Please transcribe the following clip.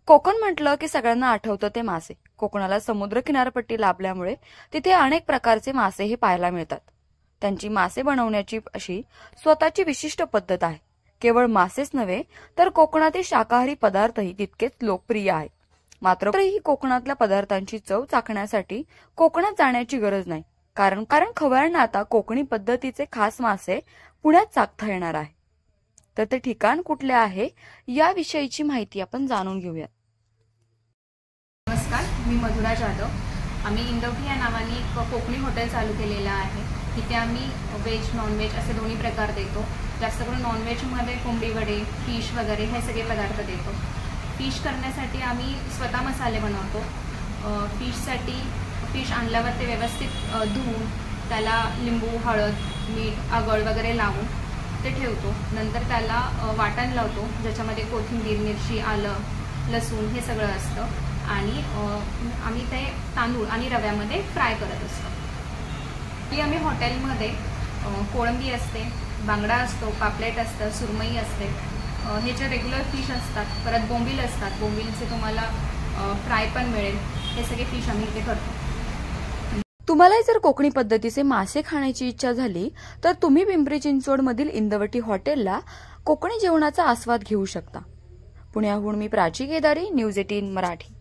कोकण म्हटलं की सगळ्यांना आठवतं ते मासे। कोकणाला समुद्र किनारपट्टी लाभल्यामुळे तिथे अनेक प्रकारचे मासेही पाहायला मिळतात। त्यांची मासे बनवण्याची अशी स्वतःची विशिष्ट पद्धत आहे। केवळ मासेच नव्हे तर कोकणातील शाकाहारी पदार्थही तितकेच लोकप्रिय आहेत। मात्र तरीही कोकणातल्या पदार्थांची चव चाखण्यासाठी कोकणात जाण्याची गरज नाही, कारण खवय्यांना आता कोकणी पद्धतीचे खास मासे पुण्यात चाखता येणार आहे। तर ते ठिकाण कुठले आहे याविषयीची माहिती आपण जाणून घेऊया। नमस्कार, मी मधुरा जाधव। आम्ही इंदवठी या नावाने एक कोकणी हॉटेल चालू केलेलं आहे। तिथे आम्ही व्हेज नॉनव्हेज असे दोन्ही प्रकार देतो। जास्त करून नॉनव्हेजमध्ये कोंबडी वडे, फिश वगैरे हे सगळे पदार्थ देतो। फिश करण्यासाठी आम्ही स्वतः मसाले बनवतो। फिश आणल्यावर ते व्यवस्थित धुवून त्याला लिंबू, हळद, मीठ, आगळ वगैरे लावून ते ठेवतो। नंतर त्याला वाटण लावतो, ज्याच्यामध्ये कोथिंबीर, मिरची, आलं, लसूण हे सगळं असतं आणि आम्ही ते तांदूळ आणि रव्यामध्ये फ्राय करत असतो। की आम्ही हॉटेलमध्ये कोळंबी असते, बांगडा असतो, पापलेट असतं, सुरमई असते, हे जे रेग्युलर फिश असतात, परत बोंबील असतात, बोंबीलचे तुम्हाला फ्राय पण मिळेल, हे सगळे फिश आम्ही इथे करतो। तुम्हाला जर कोकणी पद्धतीचे मासे खाण्याची इच्छा झाली तर तुम्ही पिंपरी चिंचवड मधील इंदवटी हॉटेलला कोकणी जेवणाचा आस्वाद घेऊ शकता। पुण्याहून मी प्राची केदारी, न्यूज 18 मराठी।